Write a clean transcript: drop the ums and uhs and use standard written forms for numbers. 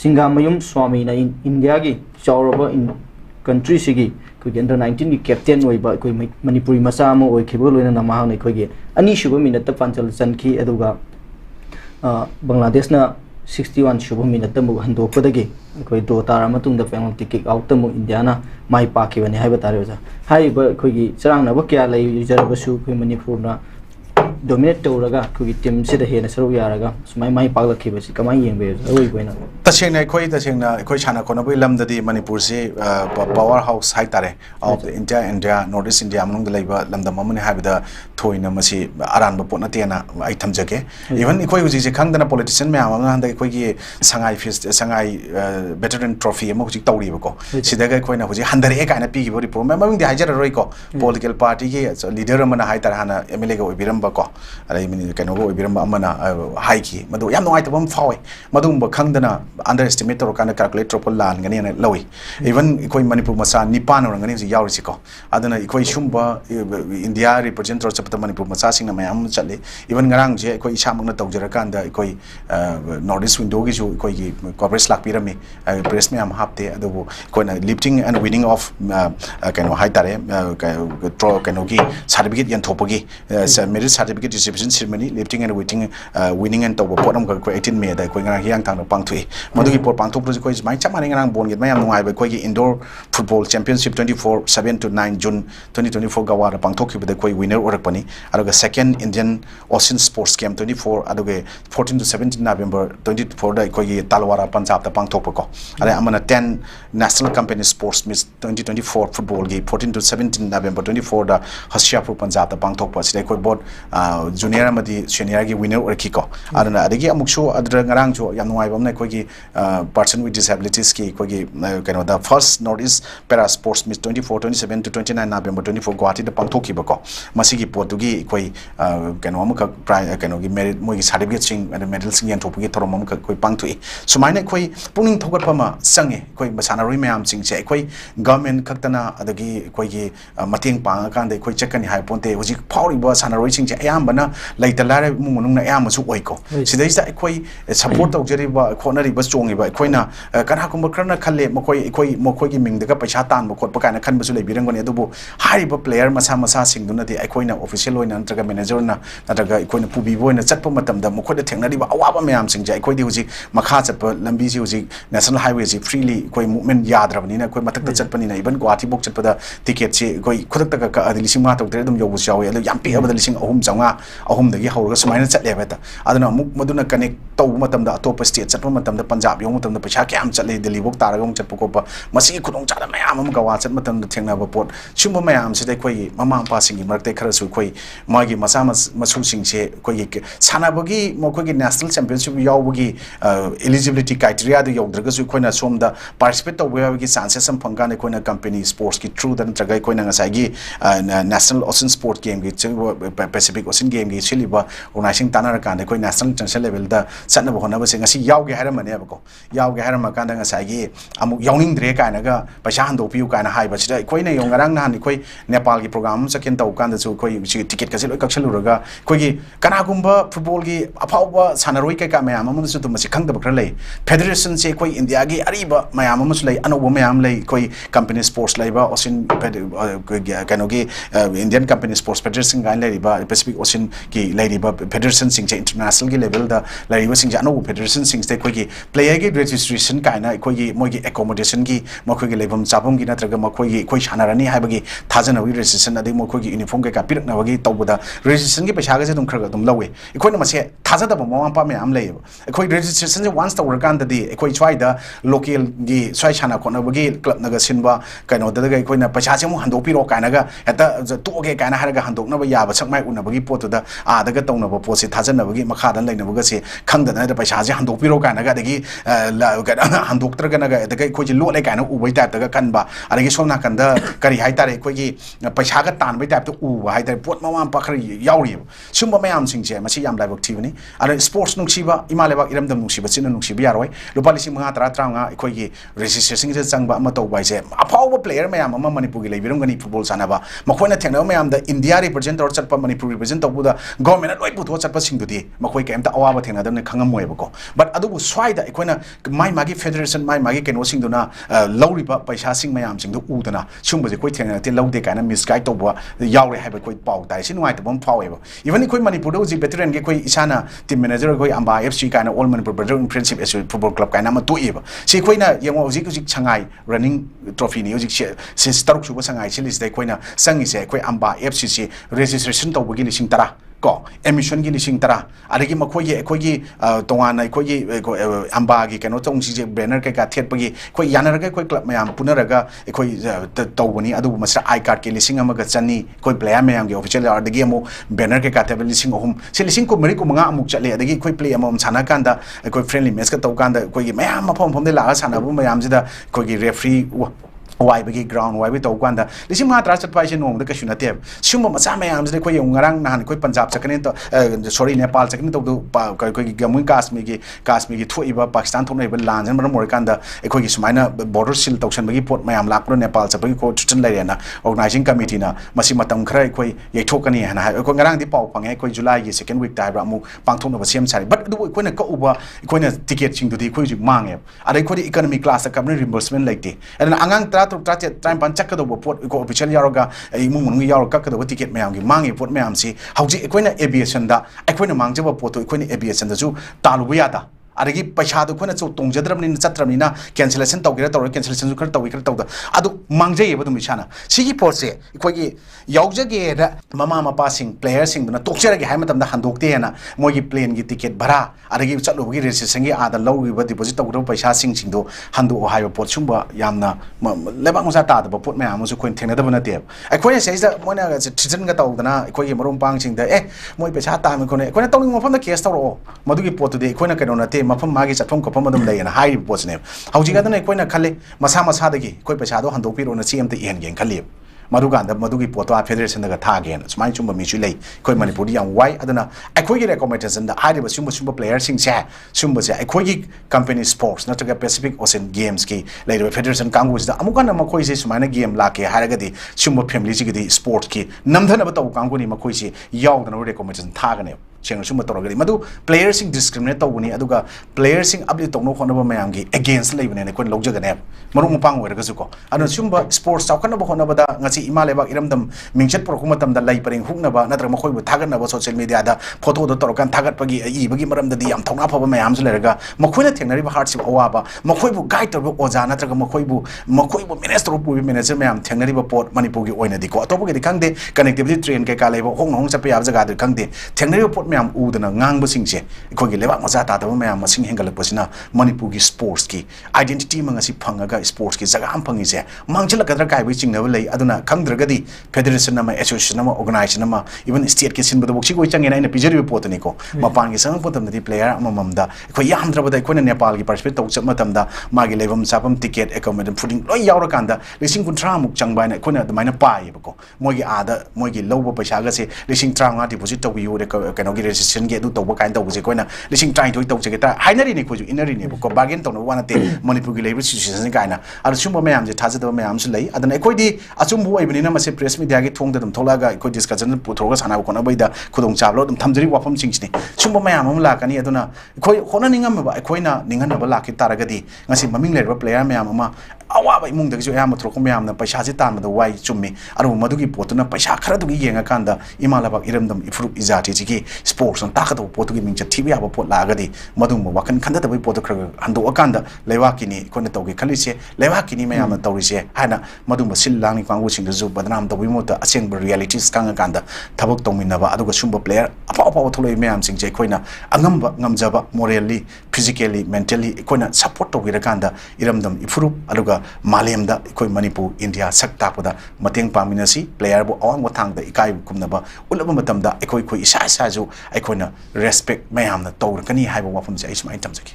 ꯁꯤꯡꯒꯥꯃꯌꯨꯝ ꯁ꯭ꯋꯥꯃꯤꯅ ꯏꯟꯗꯤꯌꯥꯒꯤ ꯆꯥꯎꯔꯕ ꯀꯟꯇ꯭ꯔꯤꯁꯤꯒꯤ ꯑꯩꯈꯣꯏꯒꯤ अंडर 19 ꯒꯤ ꯀꯦꯞꯇꯦꯟ ꯑꯣꯏꯕ ꯑꯩꯈꯣꯏ ꯃꯅꯤꯄꯨꯔꯤ ꯃꯆꯥ ꯑꯃ ꯑꯣꯏꯈꯤꯕ ꯂꯣꯏꯅꯅ ꯃꯍꯥꯛꯅ ꯑꯩꯈꯣꯏꯒꯤ ꯑꯅꯤꯁꯨꯕ ꯃꯤꯅꯠꯇ ꯄꯥꯟꯖꯜ ꯆꯟꯈꯤ ꯑꯗꯨꯒ ꯕꯪꯒ꯭ꯂꯥꯗꯦꯁꯅ 61 ꯁꯨꯕ ꯃꯤꯅꯠꯇ ꯑꯃꯨꯛ ꯍꯟꯗꯣꯛꯄꯗꯒꯤ ꯑꯩꯈꯣꯏ ꯗ꯭ꯔꯣ ꯇꯥꯔ ꯃꯇꯨꯡꯗ ꯄꯦꯅꯥꯜꯇꯤ ꯀꯤꯛ ꯑꯥꯎꯠꯇ ꯑꯃꯨꯛ ꯏꯟꯗꯤꯌꯥꯅ ꯃꯥꯏ ꯄꯥꯛꯈꯤꯕꯅꯤ ꯍꯥꯏꯕ ꯇꯥꯔꯦ ꯑꯣꯖꯥ ꯍꯥꯏꯔꯤꯕ ꯑꯩꯈꯣꯏꯒꯤ ꯆꯔꯥꯡꯅꯕ ꯀꯌꯥ ꯂꯩꯖꯔꯕꯁꯨ ꯑꯩꯈꯣꯏ ꯃꯅꯤꯄꯨꯔꯅ dominate tꯧꯔꯒ ꯑꯩꯈꯣꯏꯒꯤ ꯇꯤꯝ ꯁꯤꯗ ꯍꯦꯟꯅ ꯁꯔꯨꯛ ꯌꯥꯔꯒ ꯁꯨꯃꯥꯏ ꯃꯥꯏ ꯄꯥꯛꯂꯛꯈꯤꯕꯁꯤ ꯀꯃꯥꯏꯅ ꯌꯦꯡꯕꯤꯕ ꯑꯣꯏꯕꯣꯏꯅ तसेंगना अखोई साना खोनबोई लमददी मणिपुर से पावर हाउस हाइतारे of India North East India मनुंग लेबा लमदम अमने हाबिदा थोइना मसी अरानबा पोट नतेना आई थमजगे इवन अखोई हुजी जे खंगदना पॉलिटिशियन मैम अमना हंदा अखोई Sangai fest Sangai veteran trophy अमो हुजी तौरीबको सिदागा अखोइना हुजी हंदरे काइना पीगिबो रिपोर्ट मैम ममिंग दि हाइजर रोइको पॉलिटिकल पार्टी के लीडर अमना हाइतार हाना एमएलए को ओबिरमबको अरे मिनि कनो को ओबिरम अमना हाइकी मदो याम नोआइतबम फावे मदुंब खंगदना अंडर एस्टिमेट तौर कान कैलकुलेट ट्रोपल लान गनी लवी इवन इकोई मणिपुर मसा निपान रंगनी जी यावरिसिको अदना इकोई सुंबा इंडिया रिप्रेजेंट तौर चपत मणिपुर मसा सिंग मयाम चले इवन ngरang je ikoi isamukna tawjarakanda ikoi North East window की जो कोई कवरेज लापिरमी प्रेस में हम हापते अदबो कोई lifting and winning of canoe हाई तारे कैनो की सर्टिफिकेट यंथोपगी merit certificate distribution ceremony lifting and winning and तब पोटम को 18 मे दा कोई हियांग थांग पांगथुई मदुगी पोट पांगथोप्रो कोई माइ चमाने ngरang बोन गेट मयाम नुआइबे कोई indoor football championship 24 7 to 9 June 2024 गवार पांगथोखिबदे कोई विनर ओरकपनी अदुगा second Indian Ocean sports game 24 अदुगे 14 to 17 नवंबर 24 दा कोई तालवारा पंजाब दा पांगथोपको अरे अमना 10 नेशनल कंपनी स्पोर्ट्स मिस 2024 फुटबॉल गे 14 to 17 नवंबर 24 दा हसियापुर पंजाब दा पांगथोप सिदे कोई बोट जूनियर अमदी सीनियर गे विनर ओरखिको अदना अदगी अमुक्सो अदर ngरang जो याम नुआइबम नै कोई पर्सन विथ डिसेबिलिटीज की कोई canoe the first north east para sports miss 24 27 to 29 नवंबर 24 गुवाहाटी दा पांगथोखिबको मसिगी पोतुगी कोई कैनो अमुक प्राइ कैनो गी मेरिट मोगी certificate sing and medal Singh यंथोपगी theorem अमुक कोई पांगथुई सुमाइने कोई पुनिंग थोगतपमा संगे कोई मसानारोई मयाम सिंग से कोई गवर्नमेंट खक्तना अदगी कोई गी मतेंग पांगा कांदे कोई चेकनी हाय पोंते हुजी फाउरिबा सानारोई सिंग से अयामबना लैतलारे मुंगनुंग अयामसु ओइको सिदैसा कोई सपोर्ट तौजरिबा खोनरिबा चोंगिबा कोइना कनाकुंबा खरना खल्ले मखोई की मिंगदगा पैसा तानबा खोटबा काना खनबसु लेबिरंगने अदुबो हारिबा प्लेयर मसा मसा सिंगदुनदि अखोइना ऑफिशियल ओइना नत्रगा मैनेजर ना नत्रगा अखोइना पुबीबो ओइना चटपा मतमदा मखोइदा थेंगनरिबा अवाबा मयाम सिंग जे अखोइदि हुजी मखा चटपा लंबी जी हुजी नेशनल हाईवे जी फ्रीली कोई मूवमेंट याद्रबनिना कोई मथकता चटपनिना इवन गुवाहाटी बोक चटपदा टिकेट से कोई खुदक्तगा का लिसिंग मा तौदरे दुम योबुस यावे अदु याम पेबदा लिसिंग अहुम चंगा अहुम दगी हौरगा सुमाइना चटलेबता अदुना मुक मदुना कनेक्ट तौब मतमदा अतोप स्टेट चटपा मतमदा पंजाब यो मतमदा पैसा क्याम चटले दिल्ली बोक तारगा मुक चटपा कोपा मसी खुदोंग चादा मयाम अम गवा चट मतमदा थेंगनाबा पोट सुम मयाम सिदे कोई ममा पा सिंगी मरते खरसु कोई मागी मसा मसु सिंग से कोई सानाबगी मखोगी नेशनल चैंपियनशिप यावबगी एलिजिबिलिटी क्राइटेरिया दु यौद्रगसु कोइना सोमदा पार्टिसिपेट तौबयाबगी चांसेस सम फंगाने कोइना कंपनी स्पोर्ट्स की थ्रू द नत्रगा कोइना ngसाइगी नेशनल ओशन स्पोर्ट गेम की पैसिफिक ओशन गेम की सिलिबा ऑर्गेनाइजिंग तानार कांदे कोइ नेशनल इंटरनेशनल लेवल दा चटनब होनबा से ngasi यावगे हारमनेबको यावगे हारम कांदा ngसाइगी अमुक यावनिंद्रे कायनागा पैसा हंदोपियु कायना हाइबा सिदा कोइना योंगरांग नान कोइ नेपाल की प्रोग्राम सकेन तौ कांदा सु कोइ टिकट का लोई कक्सलुरगा कोइ कनागुंबा फुटबॉल की अफावबा सानारोई कई का मयाम अमसु तुमसि खंगदब खर लई फेडरेशन से कोइ इंडिया की अरीबा मयाम अमसु लई अनोबा मयाम लई कोइ कंपनी स्पोर्ट्स लईबा ओशन कैनो की इंडियन कंपनी स्पोर्ट्स फेडरेशन गाइन लईबा पैसिफिक ओशन की लईबा फेडरेशन सिंग से इंटरनेशनल की लेवल दा लईबा सिंग अनोबा फेडरेशन सिंग से कोइ प्लेयर की रजिस्ट्रेशन काइना कोइ मोगी एकोमोडेशन की मखोगी लेबम चाबम की नत्रगा मखोगी कोइ सानारानी हाइबगी थाजनबी रजिस्ट्रेशन अदि मखोगी यूनिफॉर्म के का पिरकनबगी तौबदा रजिस्ट्रेशन की पैसा के दुम खरगा दुम लवे इखोइना मसे थाजदब ममापा मयाम लैब इखोइ रजिस्ट्रेशन से वांस तौरकांददि इखोइ स्वाइदा लोकल की स्वाइ साना खोनबगी क्लब नगा सिनबा कैनो ददगा इखोइना पैसा से मु हंदोपिरो काइनागा हेता तोगे काइना हारगा हंदोकनबा याब सकमाइ उनबगी पोतुदा आदगा तौनबा पोसे थाजनबगी मखादा लैनबगा से खंगदना द पैसा से हंदोपिरो काइनागा दगी हंदोक्त्रगनगा दगा इखोइ लोले काइना उबै टाइपतगा कनबा अदगी सोमना कंदा करी हाइतारे इखोइ पैसा का तानबै टाइप तो उ हाइतारे पोत ममापा खर यावरि सुंबा मयाम सिंसे मसी याम लाइबक थिबनी अरे स्पोर्ट्स नुक्सीबा इमालेबा इरमदम नुक्सीबा चिन नुक्सीबा यारोय लुपा लिसिंग 5 इखोइगी रजिस्ट्रेशन से चंगबा अमा तौबाइसे अफावबा प्लेयर मयाम अमा मणिपुर की लेबिरमगनी फुटबॉल सानाबा मखोइना थेंगनबा मयाम द इंडिया रिप्रेजेंट तौर चटपा मणिपुर रिप्रेजेंट tꯧꯕꯗ ꯒꯣꯔꯃꯦꯟꯅ ꯂꯣꯏ ꯄꯨꯊꯣꯛ ꯆꯠꯄꯁꯤꯡꯗꯨꯗꯤ ꯃꯈꯣꯏ ꯀꯩꯝꯇ ꯑꯋꯥꯕ ꯊꯦꯡꯅꯗꯕꯅꯤ ꯈꯪꯉꯝꯃꯣꯏꯕꯀꯣ ꯕꯠ ꯑꯗꯨꯕꯨ ꯁ꯭ꯋꯥꯏꯗ ꯑꯩꯈꯣꯏꯅ ꯃꯥꯒꯤ ꯐꯦꯗꯔꯦꯁꯟ ꯃꯥꯒꯤ ꯀꯩꯅꯣꯁꯤꯡꯗꯨꯅ ꯂꯧꯔꯤꯕ ꯄꯩꯁꯥꯁꯤꯡ ꯃꯌꯥꯝꯁꯤꯡꯗꯨ ꯎꯗꯅ ꯁꯨꯝꯕꯁꯦ ꯑꯩꯈꯣꯏ ꯊꯦꯡꯅꯔꯛꯇꯦ ꯂꯧꯗꯦ ꯀꯥꯏꯅ ꯃꯤꯁꯒꯥꯏꯗ ꯇꯧꯕ ꯌꯥꯎꯔꯦ ꯍꯥꯏꯕ ꯑꯩꯈꯣꯏ ꯄꯥꯎ ꯇꯥꯏ ꯁꯤ ꯅꯨꯡꯉꯥꯏꯇꯕ ꯑꯃ ꯐꯥꯎꯋꯦꯕ ꯏꯚꯟ ꯑꯩꯈꯣꯏ ꯃꯅꯤꯄꯨꯔꯗ ꯍꯧꯖꯤꯛ ꯕꯦꯇꯔꯦꯟꯒꯤ ꯑꯩꯈꯣꯏ ꯏꯁꯥꯅ ꯇꯤꯝ ꯃꯦꯅꯦꯖꯔ ꯑꯩꯈꯣꯏ ꯑꯝꯕꯥ FC ꯀꯥꯏꯅ all Manipur brother friendship football club ꯀꯥꯏꯅ ꯑꯃ ꯇꯣꯛꯏꯕ ꯁꯤ ꯑꯩꯈꯣꯏꯅ ꯌꯦꯡꯉꯣ ꯍꯧꯖꯤꯛ ꯁꯉꯥꯏ ꯔꯟꯅꯤꯡ ꯇ꯭ꯔꯣꯐꯤꯅꯤ ꯍꯧꯖꯤꯛ ꯁꯤ ꯇꯔꯨꯛ ꯁꯨꯕ ꯁꯉꯥꯏ ꯁꯤꯜꯂꯤꯁꯤꯗ ꯑꯩꯈꯣꯏꯅ ꯆꯪꯉꯤꯁꯦ ꯑꯩꯈꯣꯏ ꯑꯝꯕꯥ FC ꯔꯦꯖꯤꯁꯇ꯭ꯔꯦꯁꯟ ꯇꯧꯕꯒꯤ 10,000 ꯀꯣ ꯑꯦꯃꯤꯁꯟꯒꯤ 10,000 ꯑꯗꯒꯤ ꯃꯈꯣꯏꯒꯤ ꯇꯣꯉꯥꯟꯅ ꯑꯩꯈꯣꯏꯒꯤ ꯑꯝꯕꯥꯒꯤ ꯀꯩꯅꯣ ꯇꯧꯁꯤꯡꯁꯦ ꯕꯦꯅꯔ ꯀꯩꯀꯥ ꯊꯦꯠꯄꯒꯤ ꯑꯩꯈꯣꯏ ꯌꯥꯅꯔꯒ ꯑꯩꯈꯣꯏ ꯀ꯭ꯂꯕ ꯃꯌꯥꯝ ꯄꯨꯅꯔꯒ ꯑꯩꯈꯣꯏ ꯇꯧꯕꯅꯤ ꯑꯗꯨꯕꯨ ꯃꯁꯤꯗ ꯑꯥꯏ ꯀꯥꯔꯗꯀꯤ 1,100 ꯑꯩꯈꯣꯏ ꯄ꯭ꯂꯦꯌꯔ ꯃꯌꯥꯝꯒꯤ ꯑꯣꯐꯤꯁꯤꯌꯦꯜ ꯑꯗꯒꯤ ꯑꯃꯨꯛ ꯕꯦꯅꯔ ꯀꯩꯀꯥ ꯊꯦꯠꯄ 3,000 ꯁꯤ 19,000 ꯑꯃꯨꯛ ꯆꯠꯂꯦ ꯑꯗꯒꯤ ꯑꯩꯈꯣꯏ ꯄ꯭ꯂꯦ ꯑꯃꯃꯝ ꯁꯥꯟꯅ ꯀꯥꯟꯗ ꯑꯩꯈꯣꯏ ꯐ꯭ꯔꯦꯟꯂꯤ ꯃꯦꯠꯆꯀ ꯇꯧ ꯀꯥꯟꯗ ꯑꯩꯈꯣꯏꯒꯤ ꯃꯌꯥꯝ ꯃꯐꯝꯗꯒꯤ ꯂꯥꯛꯑꯒ ꯁꯥꯟꯅꯕ ꯃꯌꯥꯝꯁꯤꯗ ꯑꯩꯈꯣꯏꯒꯤ ꯔꯦꯐ꯭ꯔꯤ वाइबगी ग्राउंड वाइब तौकान लिसिंग मा त्रा चटपा इसे नोंग कशु नते सिम मचा मयाम से कोई ngरंग नहान कोई पंजाब चकने तो सॉरी नेपाल चकने तो कोई गमुई काश्मीर की थोइबा पाकिस्तान थोनइबा लांजन मरम मोरकान दा एखोई सुमाइना बॉर्डर सील तौसनबगी पोट मयाम लाकरो नेपाल चपगी को चुचन लेरेना ऑर्गेनाइजिंग कमिटी ना मसी मतम खरा एखोई येथोकनी हना हाय एखोई ngरंग दि पाव फंगे एखोई जुलाई की सेकंड वीक ताइबा अमु पांगथोनबा सेम सारी बट दु एखोइना कउबा एखोइना टिकेट सिंग दुदि एखोइ जि मांगे अरे एखोइ इकोनॉमी क्लास कबने रिम्बर्समेंट लाइते एना अंगांग त्रा तो त्रा टाइम पान चक्कदो पोट को ऑफिशियल यारोगा इमुंग मनुंग यारो कक्कदो टिकेट मयाम की मांगे पोट मयाम सी हौजि एखोइना एविएशन दा एखोइना मांगजबा पोतो एखोइना एविएशन दजु तालुबा यादा अरगी पैसा दो खोना चो तोंजद्रबनि चत्रबनिना कैंसिलेशन तौगेरा तौर कैंसिलेशन जु खर तौगे खर तौदा अदु मांगजेयबा दुम इसाना सिगी पोसे इखोगी यावजगे दा ममा मपा सिंग प्लेयर सिंग दुना तोक्चरगे हाय मतमदा हंदोक्ते हेना मोगी प्लेन की टिकेट भरा अरगी चलुबगी रजिस्ट्रेशन गी आदा लौगिबा डिपॉजिट तौगरो पैसा सिंग सिंग दो हंदो हाय पोट सुंबा यामना लेबाक मसा तादबा पोट मयाम सु खोइन थेंगदबा नते अखोय सेइदा मोना सिजन गा तौदना अखोगी मरोम पांग सिंग दा मोय पैसा ताम खोने अखोना तौनिंग मफम दा केस तौरो मदुगी पोत दे अखोना कनो नते मफम मागी चटफम खफम अदम लेना हाई पोसने हौजिगादन अखोइना खले मसा मसादगी अखोइ पैसादो हंदोपिरोना चेमते इहनगेन खल्ली मधुगांदा मधुगी पोतो फेडरेशन दगा थागेन सुमाइ चुम्बा मिचु लेइ अखोइ मणिपुरदि याम वाइ अदना अखोइगी रेकमेंडेशन दा हाइरिबा सुम्बा प्लेयर सिंग से सुम्बा से अखोइगी कंपनी स्पोर्ट्स नत्रगा पैसिफिक ओशन गेम्स की लेरिबा फेडरेशन कांगुसदा अमुकाना मखोइ से सुमाइना गेम लाके हाइरगदि सुम्बा फैमिली सिगदि स्पोर्ट्स की नमधनबा तौ कांगुनि मखोइ से यावदना रेकमेंडेशन थागने चेंग सुम तौरगदी मधु प्लेयर सिंग डिस्क्रिमिनेट तौबनी अदुगा प्लेयर सिंग अपली तौनो होनबा मयामगी अगेंस्ट लेबने कोन लौजगने मरु मपांग ओरगसु को अनु सुम्बा स्पोर्ट्स चावखनबा होनबदा ngasi ima lebak iramdam mingchat porku matamda lai pareng huknaba natra makhoi bu thagatnaba social media da photo do torokan thagatpagi ibagi maramda di yam thongna phaba mayam su leraga makhoina thengnariba hardship awaba makhoi bu guide torba oja natra makhoi bu minister pu manager mayam thengnariba pot manipur gi oina di ko atopu gi khangde connectivity train kai ka leba hong hong chapa yab jaga du khangde thengnariba pot ma'am Udhna ngang सिंसे अखोगी लेबाक मजा तादब ma'am मसिंग हेंगलपसिना Manipur की sports की identity Mangsi फंगगा sports की जगह फंगिसे मांगचलकदर कायबि चिंगनब लई अदुना खंगद्रगदी federation नमा association नमा organisation नमा इवन स्टेट की सिनबद बक्सी कोइ चंगेना इन पिजरिबि पोतनी को मपान की संग पोतमदि प्लेयर अमममदा अखोय यामद्रबदा अखोयना नेपाल की पार्टिसिपेट तौ चमतमदा मागी लेबम सापम टिकेट एकोमोडेशन फुडिंग लोय यावरकांदा 30,000 मुक चंगबायना अखोयना अदमायना पाइबको मोगी आदा मोगी लौबो पैसागसे 30,000 डिपॉजिट तौबियो कनोगी रेजिस्ट्रेशन के तब कहीं तौसे कोई 30,000 तौसे हाइनरी खोज इनरी को बार्गेन तौर वानते मनपुर की लेब सिचुएशन कहीं अब सूब मैम से थाजब मैम अखोदी अचुबना प्रेस मीडिया की थोंग थोलगा अखोई डिस्कसन पुथोग साना खोनबद खुद चाबलो थमजरी वाफम सिंह सूब मैम लाकनी अखोई होनाब अखोना निहनब लाखी तारगदी ममिंग लेर प्लेयर मैम अवाब इमुंगदगीसु अयाम थोरक मैम पैसा से तानबद वाई चुम्मी अरु मधुगी पोतुना पैसा खरदुगी येंगाकांदा इमालाबाग इरमदम इफुरुक इजाति जिगी स्पोर्ट्स ताकदब पोतुगी मिंग थीब याब पोत लागदी मधुम वाखन खंददब पोत खर हंदोकांदा लेवाकिनी कोने तौगे खलिसे लेवाकिनी मैम तौरिसे हाना मधुम सिल लांगनी कांगुसिंगजु बदनाम तौबि मोत असेंग रियलिटीज कांगाकांदा थबक तौमिनबा अदुगा सुंब प्लेयर अफा अफा थोलई मैम सिंगजे कोइना अंगम ngमजबा मोरली फिजिकली मेंटली कोइना सपोर्ट तौगिरकांदा इरमदम इफुरुक अदुगा मालेमदा अखोई मणिपुर इंडिया सक तापदा मतेंग पामिनसी प्लेयर बो अवांग थांगदा इकाय कुमनबा उलब मतमदा अखोई खोई इसा इसाजु अखोइना रेस्पेक्ट मैमना तौरकनी हाइबा वाफम जे इस्माइ तमजकी